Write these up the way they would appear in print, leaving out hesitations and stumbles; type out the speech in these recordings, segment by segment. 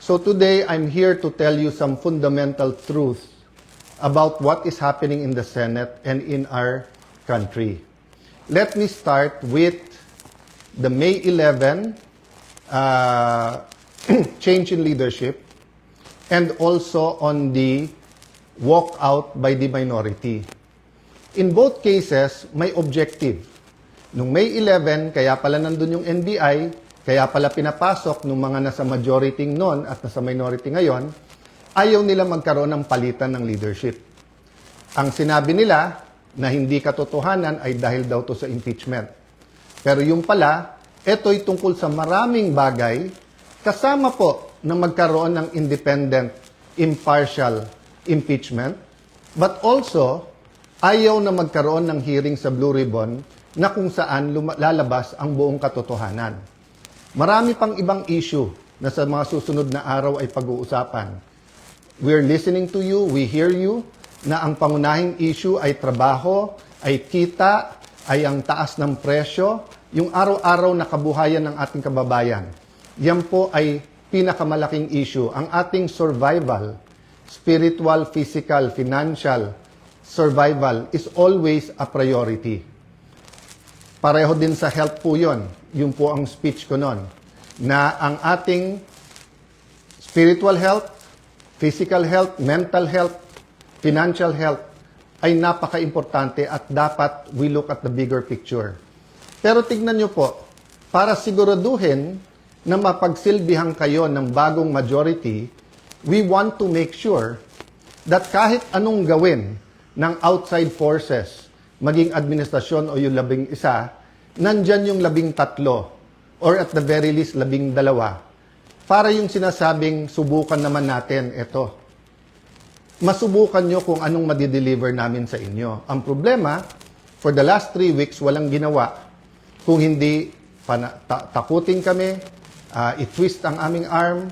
So today, I'm here to tell you some fundamental truths about what is happening in the Senate and in our country. Let me start with the May 11 change in leadership and also on the walkout by the minority. In both cases, may objective. Nung May 11, kaya pala nandun yung NBI, kaya pala pinapasok nung mga nasa majority noon at nasa minority ngayon, ayaw nila magkaroon ng palitan ng leadership. Ang sinabi nila na hindi katotohanan ay dahil daw to sa impeachment. Pero yung pala, ito'y tungkol sa maraming bagay, kasama po na magkaroon ng independent, impartial impeachment, but also, ayaw na magkaroon ng hearing sa Blue Ribbon na kung saan lalabas ang buong katotohanan. Marami pang ibang issue na sa mga susunod na araw ay pag-uusapan. We're listening to you, we hear you, na ang pangunahing issue ay trabaho, ay kita, ay ang taas ng presyo, yung araw-araw na kabuhayan ng ating kababayan. Yan po ay pinakamalaking issue. Ang ating survival, spiritual, physical, financial survival is always a priority. Pareho din sa health po yun. Yun po ang speech ko noon. Na ang ating spiritual health, physical health, mental health, financial health ay napaka-importante at dapat we look at the bigger picture. Pero tignan nyo po, para siguraduhin na mapagsilbihan kayo ng bagong majority, we want to make sure that kahit anong gawin ng outside forces, maging administrasyon o yung 11, nandyan yung 13 or at the very least 12 para yung sinasabing subukan naman natin ito. Masubukan nyo kung anong madideliver namin sa inyo. Ang problema, for the last 3 weeks, walang ginawa. Kung hindi takutin kami, i-twist ang aming arm,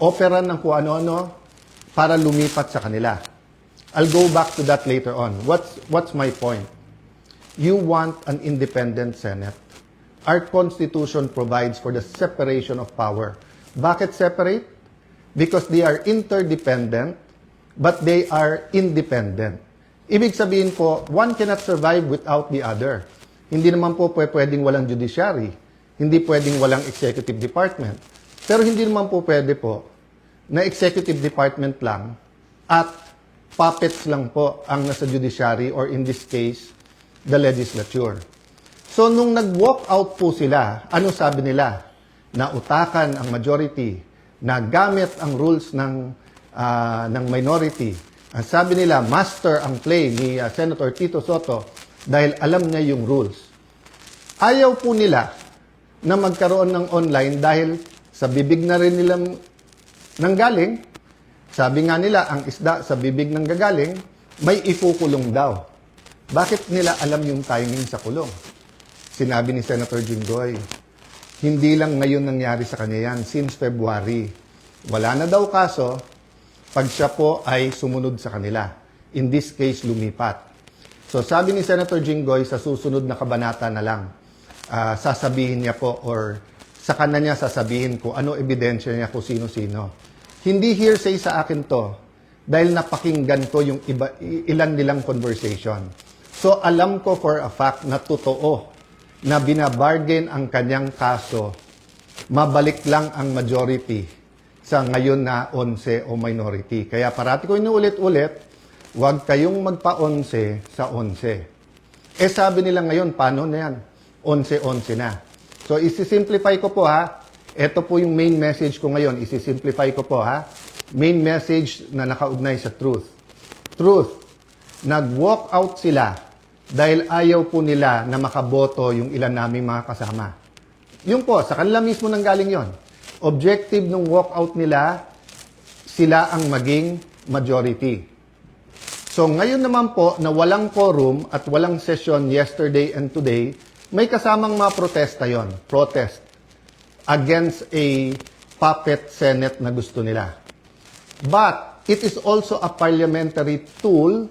operan ng kung ano-ano para lumipat sa kanila. I'll go back to that later on. What's my point? You want an independent Senate. Our Constitution provides for the separation of power. Bakit separate? Because they are interdependent, but they are independent. Ibig sabihin po, one cannot survive without the other. Hindi naman po pwedeng walang judiciary. Hindi pwedeng walang executive department. Pero hindi naman po pwede po na executive department lang at puppets lang po ang nasa judiciary or in this case, the legislature. So nung nag-walk out po sila, ano sabi nila? Na utakan ang majority, na gamit ang rules ng minority. Ang sabi nila, master ang play ni Senator Tito Sotto dahil alam niya yung rules. Ayaw po nila na magkaroon ng online dahil sa bibig na rin nilang nanggaling. Sabi nga nila, ang isda sa bibig ng gagaling, may ikukulong daw. Bakit nila alam yung timing sa kulong? Sinabi ni Senator Jinggoy, hindi lang ngayon nangyari sa kanya yan, since February. Wala na daw kaso, pag siya po ay sumunod sa kanila. In this case, lumipat. So sabi ni Senator Jinggoy, sa susunod na kabanata na lang, sasabihin niya po or sa kanya niya sasabihin ko ano ebidensya niya kung sino-sino. Hindi hearsay sa akin to dahil napakinggan ko yung ilan nilang conversation. So alam ko for a fact na totoo na binabargain ang kanyang kaso, mabalik lang ang majority sa ngayon na 11 o minority. Kaya parati ko inuulit-ulit, huwag kayong magpa-11 sa 11. Eh sabi nila ngayon, paano na yan? 11-11 na. So isi-simplify ko po ha. Ito po yung main message ko ngayon. Isi-simplify ko po ha. Main message na nakaugnay sa truth. Truth. Nag-walk out sila dahil ayaw po nila na makaboto yung ilan naming mga kasama. Yung po, sa kanila mismo nanggaling yon. Objective ng walk out nila, sila ang maging majority. So ngayon naman po na walang quorum at walang session yesterday and today, may kasamang mga protesta yon. Protest against a puppet Senate na gusto nila. But it is also a parliamentary tool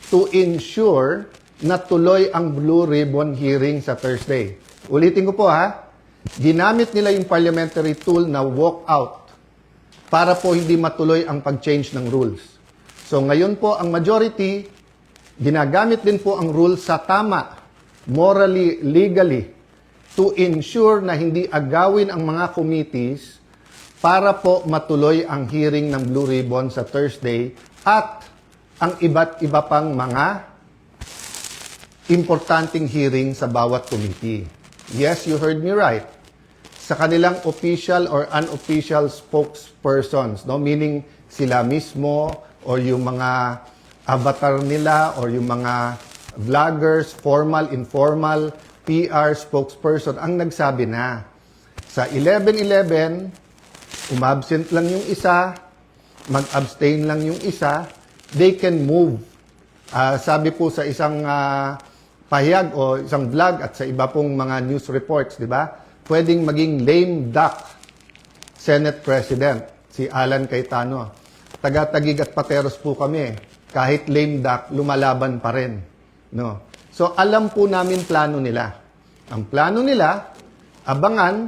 to ensure na tuloy ang Blue Ribbon hearing sa Thursday. Ulitin ko po ha, ginamit nila yung parliamentary tool na walk out para po hindi matuloy ang pag-change ng rules. So ngayon po ang majority, ginagamit din po ang rules sa tama, morally, legally, to ensure na hindi agawin ang mga committees para po matuloy ang hearing ng Blue Ribbon sa Thursday at ang iba't iba pang mga importanteng hearing sa bawat committee. Yes, you heard me right. Sa kanilang official or unofficial spokespersons, no? Meaning sila mismo or yung mga avatar nila or yung mga vloggers, formal, informal, PR spokesperson ang nagsabi na sa 11/11, umabsent lang yung isa, mag-abstain lang yung isa, they can move. Sabi po sa isang pahayag o isang vlog at sa iba pong mga news reports, di ba? Pwedeng maging lame duck Senate President, si Alan Cayetano. Taga-Taguig at Pateros po kami. Kahit lame duck, lumalaban pa rin. No? So, alam po namin plano nila. Ang plano nila, abangan,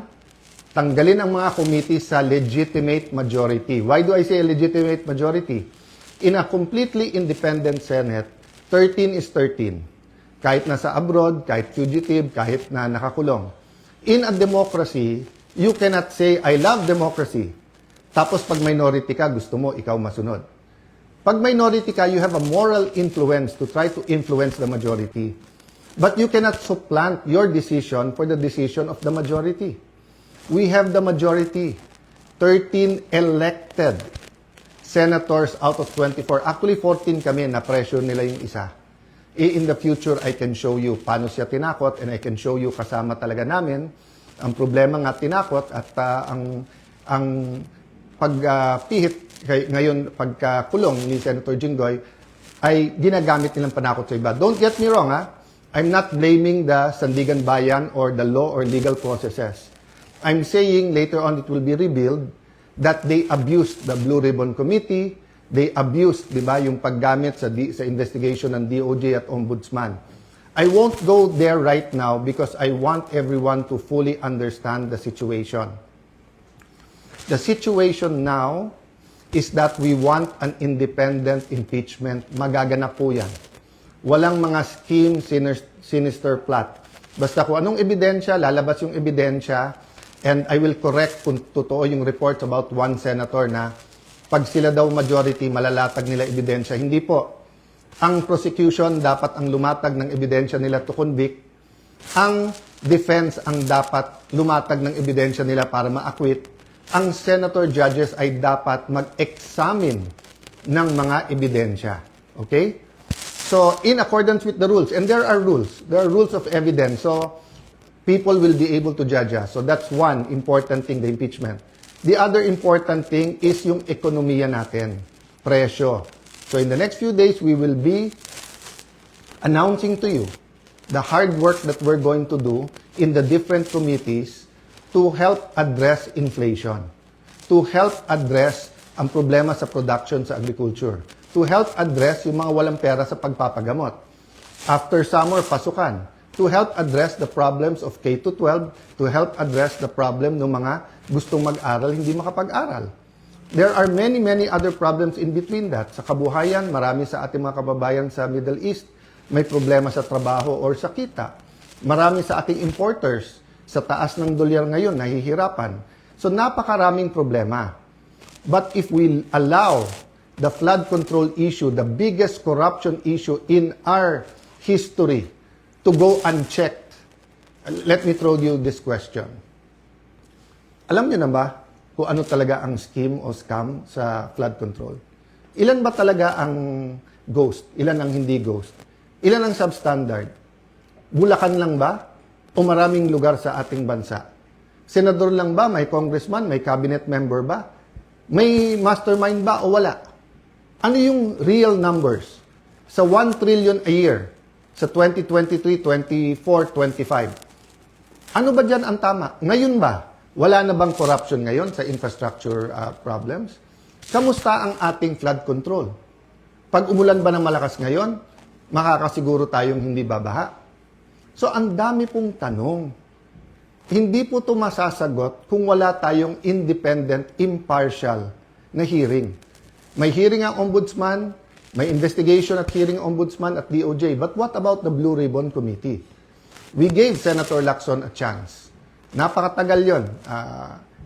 tanggalin ang mga committee sa legitimate majority. Why do I say legitimate majority? In a completely independent Senate, 13 is 13. Kahit nasa abroad, kahit fugitive, kahit na nakakulong. In a democracy, you cannot say, I love democracy. Tapos pag minority ka, gusto mo, ikaw masunod. Pag minority ka, you have a moral influence to try to influence the majority. But you cannot supplant your decision for the decision of the majority. We have the majority. 13 elected senators out of 24. Actually, 14 kami na pressure nila yung isa. In the future, I can show you paano siya tinakot and I can show you kasama talaga namin. Ang problema nga tinakot at ang pagpihit ngayon pagkakulong ni Senator Jinggoy ay ginagamit nilang panakot sa iba. Don't get me wrong, ha? I'm not blaming the Sandigan Bayan or the law or legal processes. I'm saying later on it will be revealed that they abused the Blue Ribbon Committee, they abused, di ba, yung paggamit sa investigation ng DOJ at Ombudsman. I won't go there right now because I want everyone to fully understand the situation. The situation now is that we want an independent impeachment. Magaganap po yan. Walang mga scheme, sinister plot. Basta kung anong ebidensya, lalabas yung ebidensya, and I will correct kung totoo yung reports about one senator na pag sila daw majority, malalatag nila ebidensya. Hindi po. Ang prosecution dapat ang lumatag ng ebidensya nila to convict. Ang defense ang dapat lumatag ng ebidensya nila para ma-acquit. Ang senator judges ay dapat mag-examine ng mga ebidensya. Okay? So, in accordance with the rules, and there are rules of evidence, so people will be able to judge us. So, that's one important thing, the impeachment. The other important thing is yung ekonomiya natin, presyo. So, in the next few days, we will be announcing to you the hard work that we're going to do in the different committees to help address inflation, to help address ang problema sa production sa agriculture, to help address yung mga walang pera sa pagpapagamot. After summer, pasukan. To help address the problems of K-12, to help address the problem ng mga gustong mag-aral, hindi makapag-aral. There are many, many other problems in between that. Sa kabuhayan, marami sa ating mga kababayan sa Middle East may problema sa trabaho or sa kita. Marami sa ating importers sa taas ng dolyar ngayon, nahihirapan. So, napakaraming problema. But if we allow the flood control issue, the biggest corruption issue in our history, to go unchecked, let me throw you this question. Alam niyo na ba kung ano talaga ang scheme o scam sa flood control? Ilan ba talaga ang ghost? Ilan ang hindi ghost? Ilan ang substandard? Bulacan lang ba? O maraming lugar sa ating bansa? Senador lang ba? May congressman? May cabinet member ba? May mastermind ba o wala? Ano yung real numbers? Sa 1 trillion a year, sa 2023, 24, 25. Ano ba dyan ang tama? Ngayon ba? Wala na bang corruption ngayon sa infrastructure problems? Kamusta ang ating flood control? Pag umulan ba ng malakas ngayon, makakasiguro tayong hindi babaha? So, ang dami pong tanong. Hindi po ito masasagot kung wala tayong independent, impartial na hearing. May hearing ang ombudsman, may investigation at hearing ang ombudsman at DOJ. But what about the Blue Ribbon Committee? We gave Senator Lacson a chance. Napakatagal yon.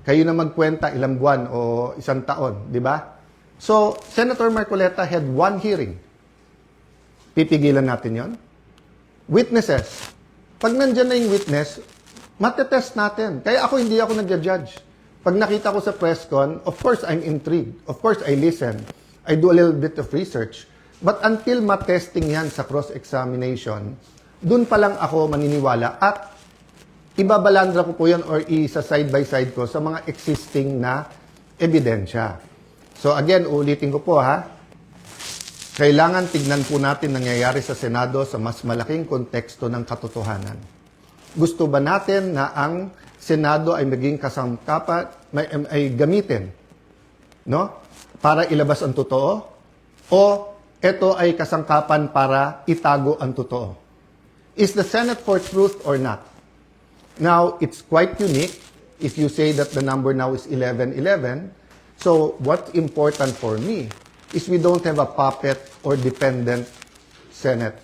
Kayo na magkwenta ilang buwan o isang taon, di ba? So, Senator Marcoleta had one hearing. Pipigilan natin yon. Witnesses. Pag nandyan na yung witness, matetest natin. Kaya hindi ako nag-judge. Pag nakita ko sa press con, of course, I'm intrigued. Of course, I listen. I do a little bit of research. But until matesting yan sa cross-examination, dun pa lang ako maniniwala at ibabalandra ko po yan or isa side by side ko sa mga existing na ebidensya. So again, ulitin ko po ha, kailangan tignan po natin nangyayari sa Senado sa mas malaking konteksto ng katotohanan. Gusto ba natin na ang Senado ay maging kasangkapan, ay gamitin, no? Para ilabas ang totoo? O ito ay kasangkapan para itago ang totoo? Is the Senate for truth or not? Now, it's quite unique if you say that the number now is 11-11. So, what's important for me is we don't have a puppet or dependent Senate